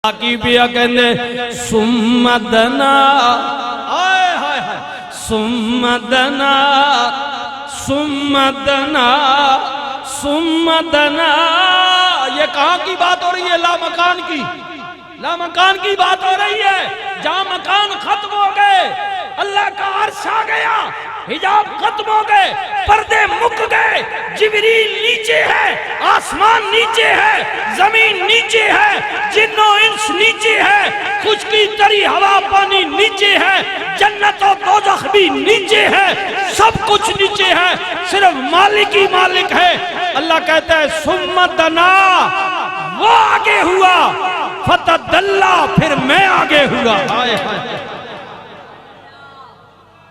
کی بیا کہنے سمدنا آئے ہائے ہائے سمدنا سمدنا سمدنا یہ کہاں کی بات ہو رہی ہے؟ لا مکان کی، لا مکان کی بات ہو رہی ہے، جہاں مکان ختم ہو گئے، اللہ کا عرش آ گیا، حجاب ختم ہو گئے، پردے مک گئے، جبریل نیچے ہے، آسمان نیچے ہے، زمین نیچے ہے، جن و انس نیچے ہے، خشکی تری ہوا پانی نیچے ہے، جنت و دوزخ بھی نیچے ہے، سب کچھ نیچے ہے، صرف مالک ہی مالک ہے۔ اللہ کہتا ہے سمدنا، وہ آگے ہوا، فتدلا، پھر میں آگے ہوا۔ آئے آئے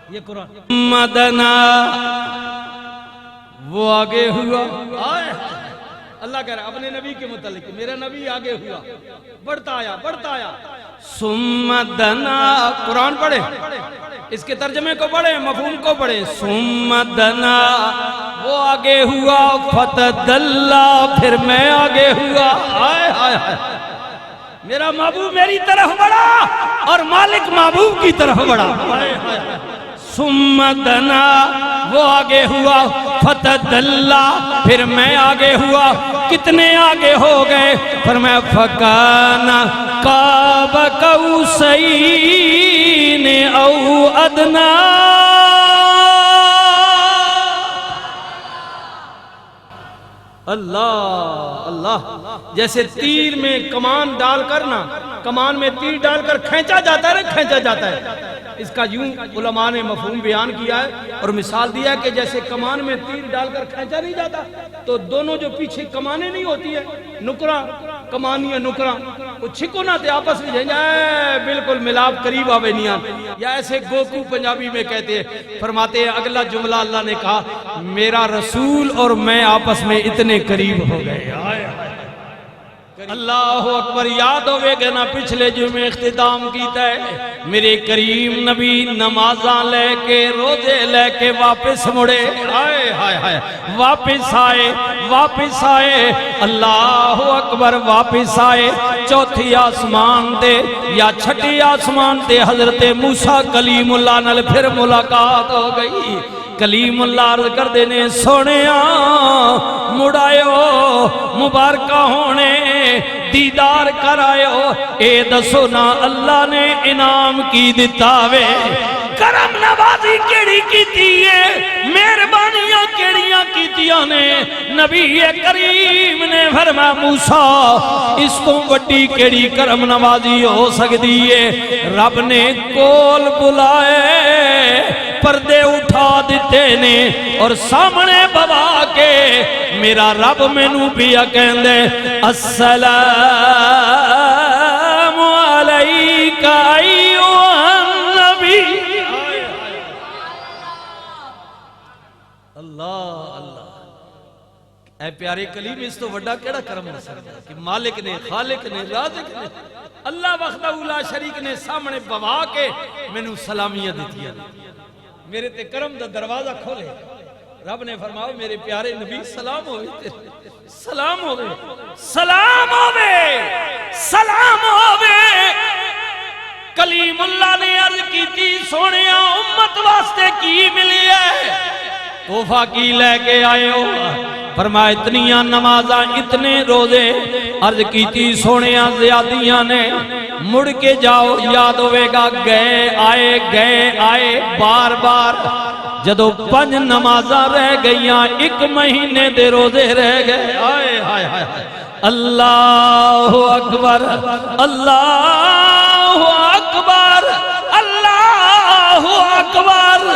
یہ قرآن مدنا، وہ آگے ہوا۔ آئے اللہ کہہ رہا ہے اپنے نبی کے متعلق، میرا نبی آگے ہوا، بڑھتا آیا بڑھتا آیا۔ سمدنا، قرآن پڑھے، اس کے ترجمے کو پڑھے، مفہوم کو پڑھے۔ سمدنا، وہ آگے ہوا، فتدلا، پھر میں آگے ہوا۔ آئے آئے آئے میرا محبوب میری طرف بڑھا اور مالک محبوب کی طرف بڑھا۔ سمدنا، وہ آگے ہوا، فتدلا، پھر میں آگے ہوا۔ کتنے آگے ہو گئے؟ فرمایا فکانا قاب قوسین او ادنا۔ اللہ اللہ، جیسے تیر میں کمان ڈال کر نا، کمان میں تیر ڈال کر کھینچا جاتا ہے، کھینچا جاتا ہے، اس کا یوں علماء نے مفہوم بیان کیا ہے اور مثال دیا ہے کہ جیسے کمان میں تیر ڈال کر کھینچا نہیں جاتا تو دونوں جو پیچھے کمانیں نہیں ہوتی ہے، نکرہ کمانی ہے، نکرہ وہ چھکو نہ تے آپس میں جائیں بالکل ملاب قریب آوے نہیں آن، یا ایسے گوکو پنجابی میں کہتے ہیں، فرماتے ہیں اگلا جملہ اللہ نے کہا میرا رسول اور میں آپس میں اتنے قریب ہو گئے۔ اللہ اکبر، یاد ہوئے گا نا پچھلے جمعے اختتام کیتا ہے، میرے کریم نبی نمازاں لے کے روزے لے کے واپس مڑے، آئے ہائے ہائے واپس آئے، واپس آئے، اللہ اکبر، واپس آئے، چوتھی آسمان دے یا چھٹی آسمان دے حضرت موسیٰ کلیم اللہ نال پھر ملاقات ہو گئی۔ کلیم اللہ عرض کر دینے سونیا مڑائیو مبارکہ ہونے دیدار کرائیو، اے دسو نا اللہ نے انعام کی دیتاوے، کرم نوازی کیڑی کیتی ہے، مہربانیاں کیڑیاں کیتیاں نے، نبی کریم نے فرمایا موسیٰ اس کو وڈی کیڑی کرم نوازی ہو سکتی ہے؟ رب نے کول بلائے، پردے اٹھا دیتے نے اور سامنے بوا کے میرا رب مینوں پیا کہندے السلام علیکہ ایھا النبی۔ اللہ اللہ، اے پیارے کلیم، اس تو وڈا کیڑا کرم ہو سکتا ہے کہ مالک نے، خالق نے، رازق نے، اللہ وحدہ لا شریک نے سامنے بوا کے مینوں سلامیاں دیتی ہیں، میرے تے کرم دا دروازہ کھولے۔ رب نے فرماؤ میرے پیارے نبی سلام ہوئے تیرے، سلام ہوئے، سلام ہوئے، سلام ہوئے۔ کلیم اللہ نے عرض کی تھی سونیا امت واسطے کی ملی ہے؟ توفہ کی لے کے آئے ہو؟ فرمایا اتنیاں نمازاں اتنے روزے، عرض کی تھی سونیا زیادیاں نے، مڑ کے جاؤ، یاد ہوئے گا گئے آئے بار بار، جدو 5 نمازاں رہ گئیاں 1 مہینے دے روزے رہ گئے۔ آئے ہائے ہائے اللہ اکبر، اللہ اکبر، اللہ اکبر،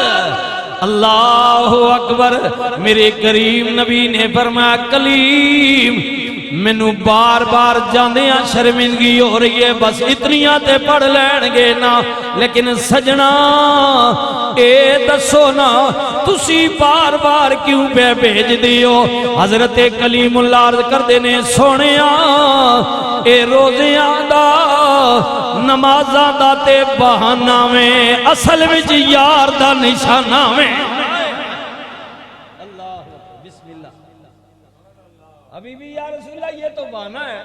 اللہ اکبر۔ میرے کریم نبی نے فرمایا کلیم مینوں بار بار جاندیاں شرمندگی ہو رہی ہے، بس اتنیاں تے پڑھ لین گے نا، لیکن سجنا اے دسو نا تسی بار بار کیوں پہ بھیج دیو؟ حضرت کلیم اللہ عرض کر دینے سونیا اے روزیاں دا نمازاں دا تے بہانہ میں، اصل وچ یار دا نشانہ میں۔ ابھی بھی یا رسول اللہ یہ تو بہانہ ہے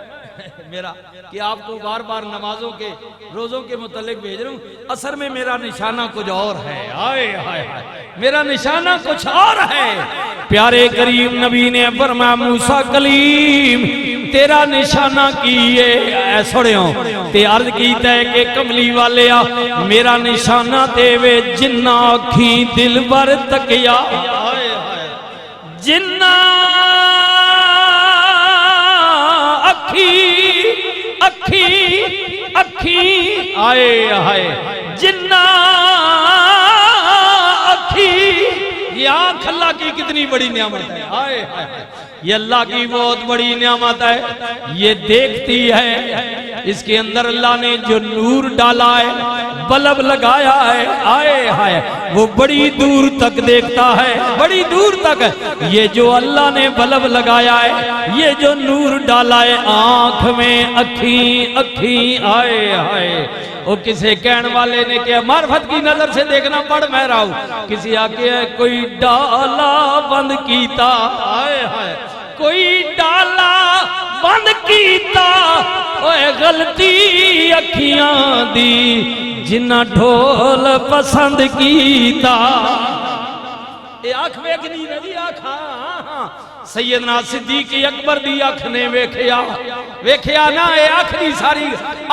میرا کہ آپ کو بار بار نمازوں کے روزوں کے متعلق بھیج رہا ہوں، اثر میں میرا نشانہ کچھ اور ہے، آئے ہائے ہائے میرا نشانہ کچھ اور ہے۔ پیارے کریم نبی نے فرمایا موسیٰ کلیم تیرا نشانہ کیے اے سڑیوں تے عرض کیتا ہے کہ کملی والے میرا نشانہ تے وے جنہ آکھی دل بر تکیا، جنہ اکھی آئے آئے جنہ اکھی، یہ آنکھ اللہ کی کتنی بڑی نعمت ہے، آئے آئے یہ اللہ کی بہت بڑی نعمت ہے، یہ دیکھتی ہے، اس کے اندر اللہ نے جو نور ڈالا ہے بلب لگایا ہے، آئے آئے وہ بڑی دور تک دیکھتا ہے، بڑی دور تک، یہ جو اللہ نے بلب لگایا ہے، یہ جو نور ڈالا ہے آنکھ میں اکھی آئے آئے وہ کسے کہن والے نے کہا معرفت کی نظر سے دیکھنا پڑ میں رہا ہوں، کسی آکے کوئی ڈالا بند کیتا، آئے آئے کوئی ڈالا بند کیتا، اوے غلطی اکھیاں دی جنہ ڈھول پسند کیتا، اے آنکھ ویکھنی ندی آنکھ ہاں سیدنا صدیق اکبر دی آنکھ نے ویکھیا نا، اے آنکھ دی ساری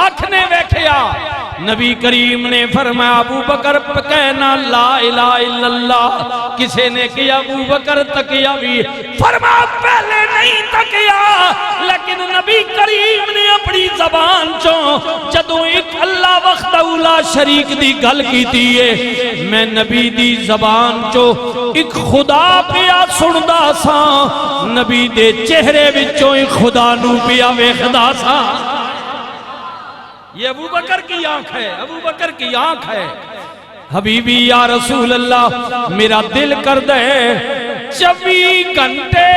آنکھ نے ویکھیا۔ نبی کریم نے فرمایا ابو بکر کہنا لا الہ الا اللہ، کسے نے کیا ابو بکر تکیا بھی، فرمایا پہلے نہیں تکیا، لیکن نبی کریم نے اپنی زبان چوں جدوں ایک اللہ وحدہ لا شریک دی گل کیتی ہے، میں نبی دی زبان چوں ایک خدا پیا سندا سا، نبی دے چہرے وچوں ایک خدا نو پیا ویکھدا سا۔ یہ ابو بکر کی آنکھ ہے، ابو بکر کی آنکھ ہے۔ حبیبی یا رسول اللہ میرا دل کر دے 24 گھنٹے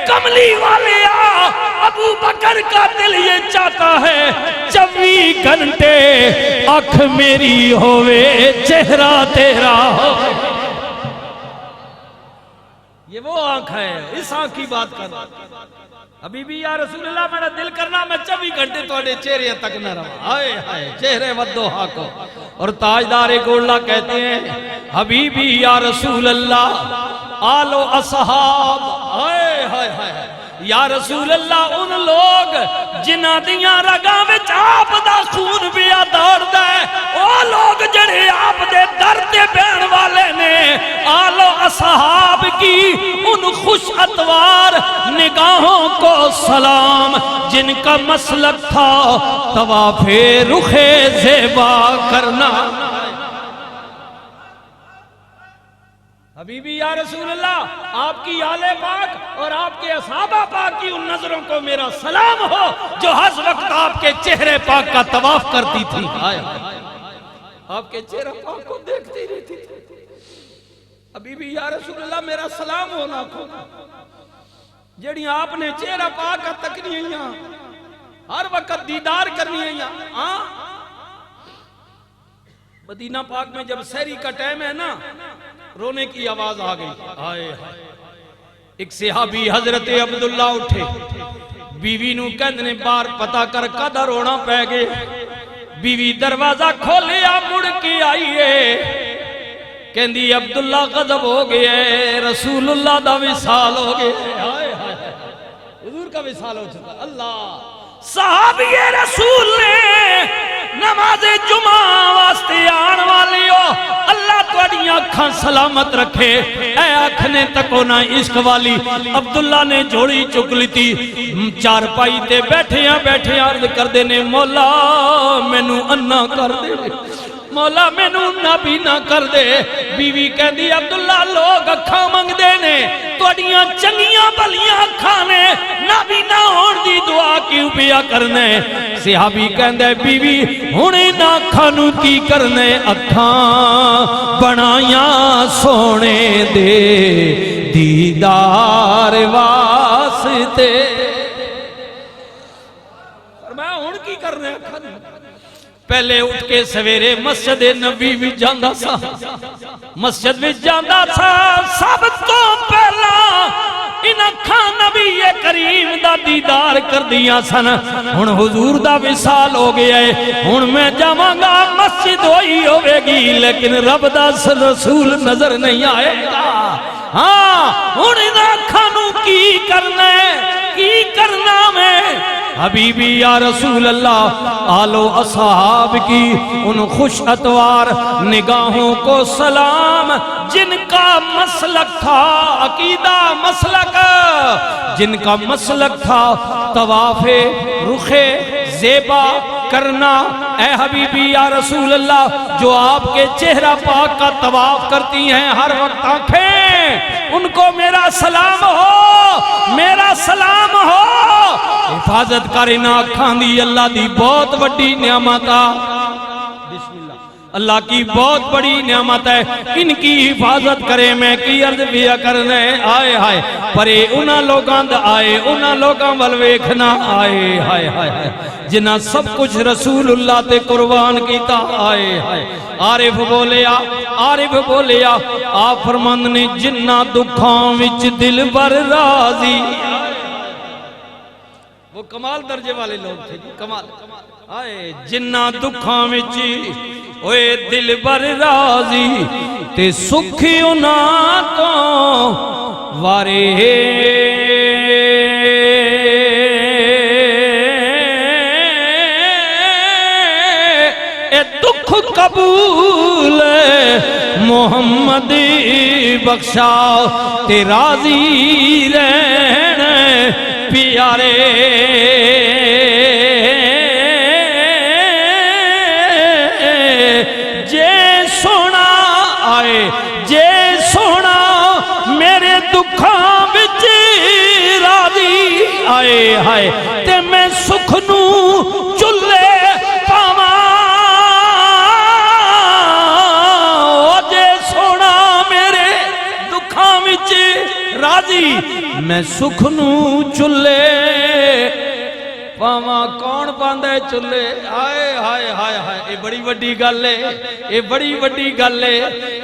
کملی والے ابو بکر کا دل یہ چاہتا ہے 24 گھنٹے آنکھ میری ہوئے چہرہ تیرا ہو۔ یہ وہ آنکھ ہے، اس آنکھ کی بات کر حبیبی یا رسول اللہ میرا دل کرنا میں 24 گھنٹے توڑے چہرے تک نہ رہا، آئے آئے چہرے ودوہا کو۔ اور تاجدار گولہ کہتے ہیں حبیبی یا رسول اللہ آل و اصحاب، آئے آئے آئے یا رسول اللہ ان لوگ جنہ دیاں رگاں وچ آپ دا خون پیا دوڑ دے، او لوگ جڑے آپ دے درد بین والے نے، آل و اصحاب کی ان خوش اتوار نگاہوں کو سلام، جن کا مسلک تھا طواف رخ زیبا کرنا۔ حبیبی یا رسول اللہ آپ کی آل پاک اور آپ کے اصحابہ پاک کی ان نظروں کو میرا سلام ہو جو ہر وقت آپ کے چہرے پاک کا طواف کرتی تھی، آپ کے چہرے پاک کو دیکھتی رہتی تھی۔ حبیبی یا رسول اللہ میرا سلام ہونا کو جڑی آپ نے چہرہ پاک کا تکنی ہیں ہر وقت دیدار کرنی ہیں۔ مدینہ پاک میں جب سحری کا ٹائم ہے نا رونے کی آواز آ گئی، آئے ایک صحابی حضرت عبداللہ اٹھے، بیوی نو کہندنے بار پتا کر کدھر رونا پہ گئے، بیوی دروازہ کھولیا مڑ کے آئیے، کہندی عبداللہ غضب ہو گئے، رسول اللہ دا وصال ہو گئے، حضور کا وصال ہو چکا۔ اللہ صحابی رسول نے نماز جمعہ واسطے آن والی ہو، اللہ تواڈیاں اکھاں سلامت رکھے، اے آنکھنے تکو نہ عشق والی۔ عبداللہ نے جوڑی چک لیتی، چار پائی تے بیٹھے عرض کر دینے مولا مینوں انا کر دے، مولا مینوں نبی نہ کر دے۔ بیوی کہندی عبداللہ لوگ اکھاں منگ دے نے، تواڈیاں چنگیاں بھلیاں اکھاں نے، نبی نہ ہون دی دعا کیوں پیا کرنے؟ صحابی کہندے بیوی ہنے نہ اکھاں نو کی کرنے، اکھاں بنایاں سونے دے دیدار واسطے۔ فرمایا ہن کی کرنے اکھاں پہلے اٹھ کے سویرے مسجد نبی بھی جاندہ سا، مسجد بھی جاندہ سا، سب تو پہلا ان اکھاں نبی کریم دا دیدار کر دیا سن۔ ہن حضور دا وصال ہو گیا ہے، ہن میں جاواں گا مسجد ہوئی ہوے گی لیکن رب دا رسول نظر نہیں آئے گا۔ ہاں ہن ان اکھاں نو کی کرنا ہے، کی کرنا میں حبیبی یا رسول اللہ، آلو اصحاب کی ان خوش اتوار نگاہوں کو سلام، جن کا مسلک تھا عقیدہ مسلک، جن کا مسلک تھا طواف رخ زیبا کرنا۔ اے حبیبی یا رسول اللہ، جو آپ کے چہرہ پاک کا طواف کرتی ہیں ہر وقت آنکھیں، ان کو میرا سلام ہو، میرا سلام ہو۔ حفاظت کرنا کھان دی اللہ دی بہت بڑی نعمت ہے، بسم اللہ، اللہ کی بہت بڑی نعمت ہے، ان کی حفاظت کرے۔ میں کی عرض بیا کرنے آئے ہائے پرے انہاں لوگاں دا آئے، انہاں لوگاں والویکھنا آئے ہائے ہائے جنہ سب کچھ رسول اللہ تے قربان کیتا آئے ہائے۔ عارف بولیا، عارف بولیا، آپ فرماند نے جنہ دکھاں وچ دل بر راضی، وہ کمال درجے والے لوگ تھے جی، کمال آئے جنہ دکھاں وچ اوے دل بر راضی تے سکھی انہاں تو وارے اے دکھ قبول محمد بخشا تے راضی رہن پیارے جے سونا آئے، جے سونا میرے دکھاں وچ راضی آئے ہائے تے میں سکھ نو چلے پاواں، جے سونا میرے دکھاں وچ راضی میں سکھ نو چلے پاواں۔ کون پاندہ ہے چلے؟ آئے ہائے ہائے ہائے، اے بڑی وڈی گل ہے، اے بڑی وڈی گل ہے،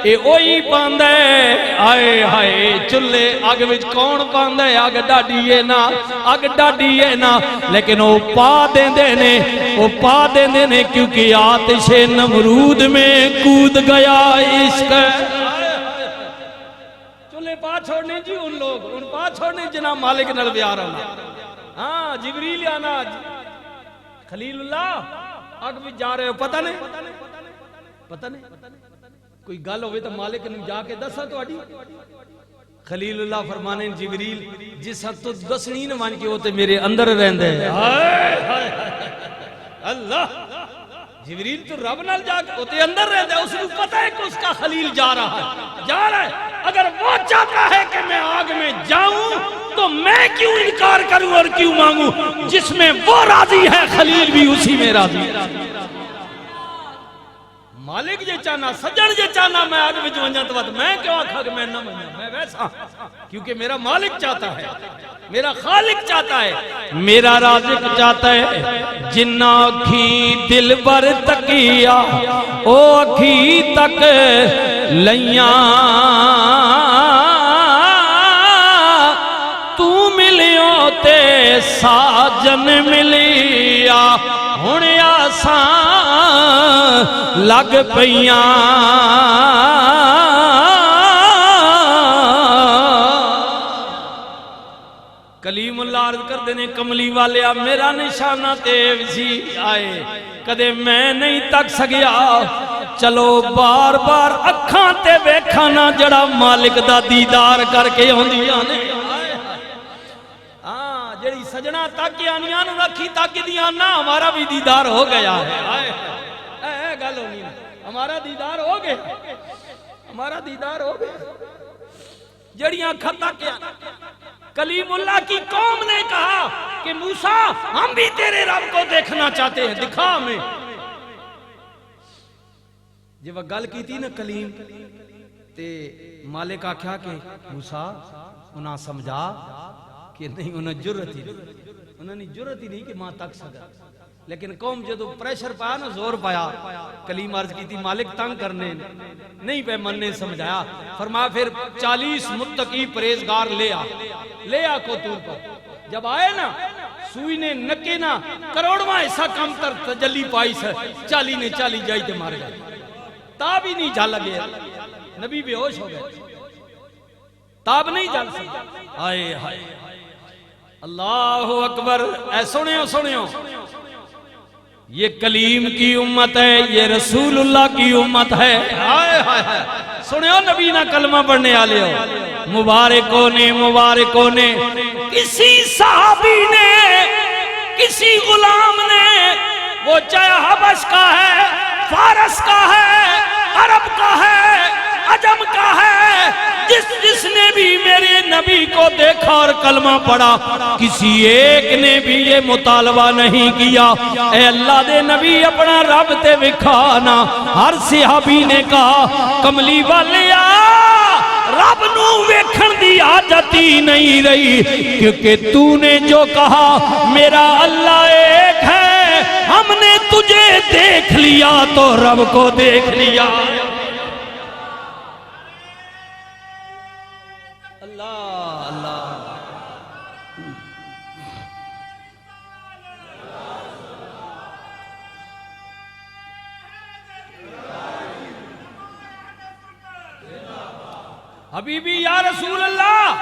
اے اوہی پاندہ ہے آئے ہائے چلے۔ اگ وچ کون پاندہ ہے؟ اگ ڈاڈی ہے نا، اگ ڈاڈی ہے نا، لیکن وہ پا دیندے نے، وہ پا دیندے نے کیونکہ آتش نمرود میں کود گیا عشق۔ چلے پا چھوڑنے جی ان لوگ، ان پا چھوڑنے جناب مالک نل بیار اللہ۔ ہاں جبریل آنا، خلیل اللہ اگ بھی جا رہے ہو، پتہ نہیں پتہ نہیں کوئی گل ہوئے تو مالک نے جا کے دسا تو اڈی۔ خلیل اللہ فرمانے جبریل جس حد تو دسنی نہ مان کے ہوتے میرے اندر رہندے ہیں۔ اللہ جبریل تو رب نال جا کے ہوتے اندر رہندے، اس کو پتہ ہے کہ اس کا خلیل جا رہا ہے، جا رہا ہے۔ اگر وہ چاہتا ہے کہ میں آگ میں جاؤں تو میں کیوں انکار کروں اور کیوں مانگوں؟ جس میں وہ راضی ہے خلیل بھی اسی میں راضی ہے۔ مالک یہ چاہنا، سجن یہ چاہنا میں آگ وچ ونجاں تو میں کیوں آکھا کہ میں نہ ونجاں، میں ویسا کیونکہ میرا مالک چاہتا ہے، میرا خالق چاہتا ہے، میرا رازق چاہتا ہے۔ جنہ اکھی دل بر تکیا او اکھی تک لیاں، تو ملیوں تے ساجن ملیا، ہن آسان لگ پیاں۔ کلیم اللہ عرض کر دینے کملی والے میرا نشانہ تیو سی آئے کدے میں نہیں تک سگیا، چلو بار بار اکھاں تے بیکھانا جڑا مالک دا دیدار کر کے ہوندی آنے۔ جڑی سجنہ تاکی آنیاں رکھی تاکی دیانا ہمارا بھی دیدار ہو گیا ہے۔ اے گل ہونی ہمارا دیدار ہو گیا، ہمارا دیدار ہو گیا۔ جڑیاں کھتا کیا کلیم اللہ کی قوم نے کہا کہ موسیٰ ہم بھی تیرے رب کو دیکھنا چاہتے ہیں، دکھا ہمیں۔ جب وہ گل کی تھی نا کلیم تے مالک آکھا کہ موسیٰ انہاں سمجھا کہ نہیں، انہاں جرت ہی نہیں، انہاں نے جرت ہی نہیں کہ ماں تک سکا۔ لیکن قوم جدو پریشر پایا نا، زور پایا، کلیم عرض کی تھی مالک تنگ کرنے نہیں پہ مننے سمجھایا، فرمایا پھر 40 متقی پریزگار لے آ کوتور پر. جب آئے نا سوئی نے نکے نا کروڑواں ایسا کم تر تجلی پائی سے، 40 نے 40 جائی تے مار گئے، تاب ہی نہیں جھال گئے، نبی بے ہوش ہو گئے، تاب نہیں جھال سکتے. آئے ہائے اللہ اکبر. اے سنیو یہ کلیم کی امت ہے، یہ رسول اللہ کی امت ہے. آئے ہائے سنیو نبی نہ کلمہ پڑھنے آلے ہو، مبارکوں نے کسی صحابی نے، کسی غلام نے، وہ چاہے حبش کا ہے، فارس کا ہے، عرب کا ہے، عجم کا ہے، جس نے بھی میرے نبی کو دیکھا اور کلمہ پڑھا، کسی ایک نے بھی یہ مطالبہ نہیں کیا اے اللہ دے نبی اپنا رب تے وکھانا. ہر صحابی نے کہا کملی والیا رب نو ویکھن دی حاجت ہی نہیں رہی، کیونکہ تو نے جو کہا میرا اللہ ایک ہے، ہم نے تجھے دیکھ لیا تو رب کو دیکھ لیا. حبیبی یا رسول اللہ،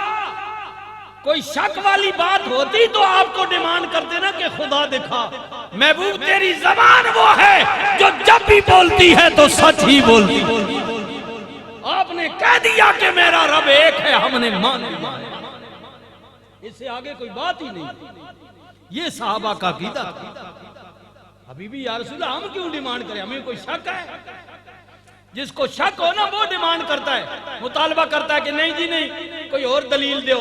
کوئی شک والی بات ہوتی تو آپ کو ڈیمانڈ کرتے نا کہ خدا دکھا. محبوب تیری زبان وہ ہے جو جب بھی بولتی ہے تو سچ ہی بولتی. آپ نے کہہ دیا کہ میرا رب ایک ہے، ہم نے مان لیا، اس سے آگے کوئی بات ہی نہیں. یہ صحابہ کا عقیدہ. حبیبی یا رسول اللہ ہم کیوں ڈیمانڈ کریں؟ ہمیں کوئی شک ہے؟ جس کو شک ہو نا وہ ڈیمانڈ کرتا ہے، مطالبہ کرتا ہے کہ نہیں جی نہیں، کوئی اور دلیل دیو،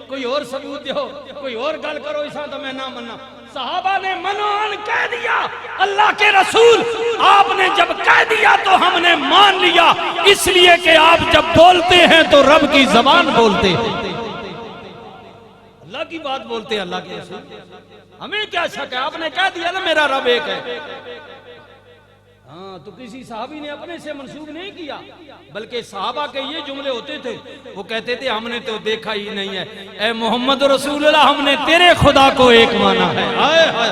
کوئی اور ثبوت دیو، کوئی اور گل کرو، ایسا تو میں نہ مننا. صحابہ نے منوان کہہ دیا، اللہ کے رسول آپ نے جب کہہ دیا تو ہم نے مان لیا، اس لیے کہ آپ جب بولتے ہیں تو رب کی زبان بولتے ہیں، اللہ کی بات بولتے ہیں. اللہ کے رسول ہمیں کیا شک ہے؟ آپ نے کہہ دیا نا میرا رب ایک ہے. ہاں تو کسی صحابی نے اپنے سے منسوب نہیں کیا، بلکہ صحابہ کے یہ جملے ہوتے تھے، وہ کہتے تھے ہم نے تو دیکھا ہی نہیں ہے، اے محمد رسول اللہ ہم نے تیرے خدا کو ایک مانا ہے. آئے آئے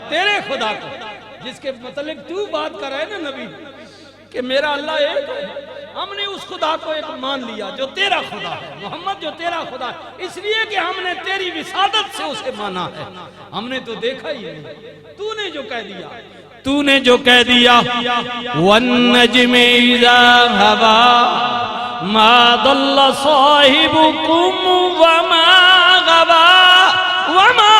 تیرے خدا کو، جس کے متعلق تو بات کر رہے نا نبی کہ میرا اللہ ایک ہے، ہم نے اس خدا کو ایک مان لیا جو تیرا خدا ہے، محمد جو تیرا خدا ہے، اس لیے کہ ہم نے تیری وسادت سے اسے مانا ہے، ہم نے تو دیکھا ہی نہیں. تو نے جو کہہ دیا، تو نے جو کہہ دیا وَالنَّجْمِ إِذَا هَوَى مَا ضَلَّ صَاحِبُكُمْ وَمَا غَوَى وَمَا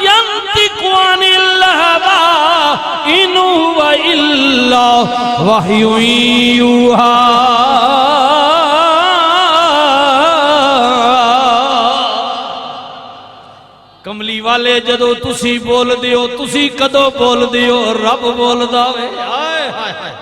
يَنطِقُ عَنِ الْهَوَى إِنْ هُوَ إِلَّا وَحْيٌ يُوحَىٰ. کملی والے جدو تسی بول دیو، تسی کدو بول دیو، رب بول داوے. آئے ہائے ہائے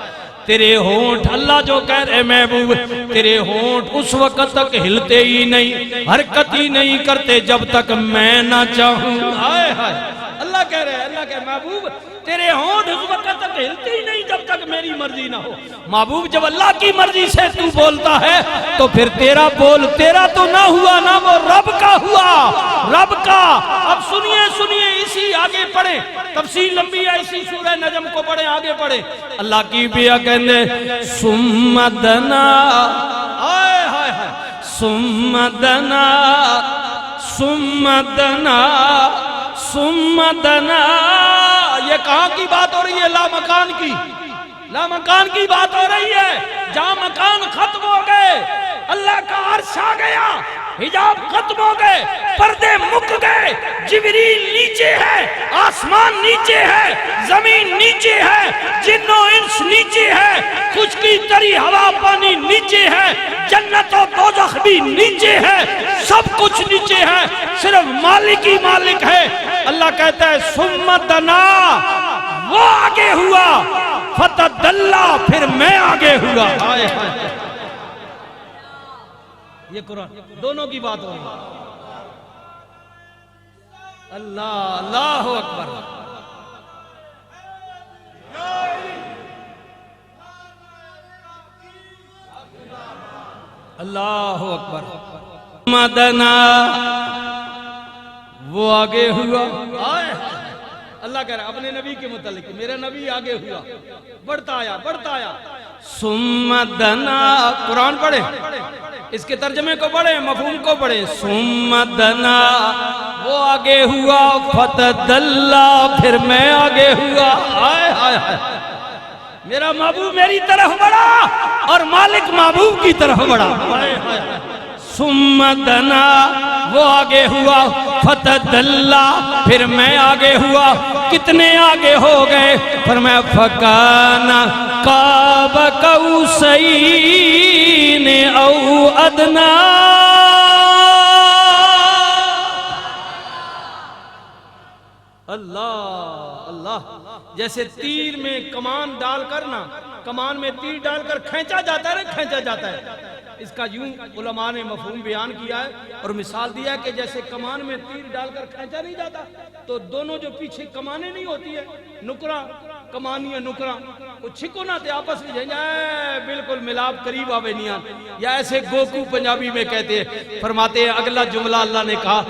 تیرے ہونٹ، اللہ جو کہہ رہے محبوب تیرے ہونٹ اس وقت تک ہلتے ہی نہیں، حرکت ہی نہیں کرتے جب تک میں نہ چاہوں. آئے ہائے اللہ کہہ رہے ہیں، اللہ کہہ محبوب تیرے ہونٹ اس وقت تک ہلتے ہی نہیں جب تک میری مرضی نہ ہو. محبوب جب اللہ کی مرضی سے تو بولتا ہے تو پھر تیرا بول تیرا تو نہ ہوا نا، وہ رب کا ہوا، رب کا. اب سنیے اسی آگے پڑھیں، تفصیل لمبی ہے، اسی سورہ نجم کو پڑھیں، آگے پڑھیں. اللہ کی بیا کہنے ثم دنا، آئے ہائے ہائے ثم دنا ثم دنا ثم دنا. یہ کہاں کی بات ہو رہی ہے؟ لامکان کی، لامکان کی بات ہو رہی ہے. جہاں مکان ختم ہو گئے، اللہ کا عرش آ گیا، حجاب ختم ہو گئے، پردے مک گئے، جبریل نیچے ہے، آسمان نیچے ہے، زمین نیچے ہے، جن و انس نیچے ہے، خشکی تری ہوا پانی نیچے ہے، جنت و دوزخ بھی نیچے ہے، سب کچھ نیچے ہے، صرف مالک ہی مالک ہے. اللہ کہتا ہے ثم دنا، وہ آگے ہوا، فتدلا، پھر میں آگے ہوا. آئے آئے یہ قرآن دونوں کی بات ہو رہی ہے. اللہ اللہ اکبر. اللہ اکبر. مدنا وہ آگے ہوا. اللہ کہہ رہا ہے اپنے نبی کے متعلق میرا نبی آگے ہوا بڑھتا آیا بڑھتا آیا. ثم دنا قرآن پڑھے اس کے ترجمے کو پڑھے مفہوم کو پڑھے. ثم دنا وہ آگے ہوا فتدلا پھر میں آگے ہوا. آئے آئے آئے میرا محبوب میری طرف بڑھا اور مالک محبوب کی طرف بڑھا. ثم دنا وہ آگے ہوا فتدلا پھر میں آگے ہوا. کتنے آگے ہو گئے فرمایا فکان قاب قوسین او ادنا. اللہ اللہ جیسے تیر میں کمان ڈال کر نا کمان میں تیر ڈال کر کھینچا جاتا ہے کھینچا جاتا ہے. اس کا یوں علماء نے مفہوم بیان کیا ہے اور مثال دیا ہے کہ جیسے کمان میں تیر ڈال کر کھینچا نہیں جاتا تو دونوں جو پیچھے کمانیں نہیں ہوتی ہے نکرا کمانی نکرا وہ چھکو نہ تے آپس میں جائیں بالکل ملاب قریب آوے نہیں آن. یا ایسے گوکو پنجابی میں کہتے ہیں فرماتے ہیں اگلا جملہ اللہ نے کہا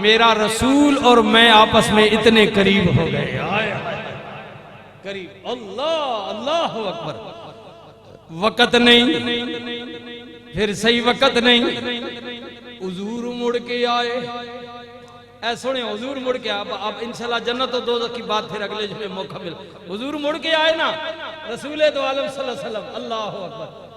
میرا رسول اور میں آپس میں اتنے قریب ہو گئے. قریب. اللہ اللہ اکبر. وقت نہیں پھر صحیح وقت نہیں. حضور مڑ کے آئے. اے سنے حضور مڑ کے اب انشاءاللہ جنت و دوزخ کی بات پھر اگلے جمعے موقع مل. حضور مڑ کے آئے نا رسول دو عالم صلی اللہ علیہ وسلم. اللہ اکبر.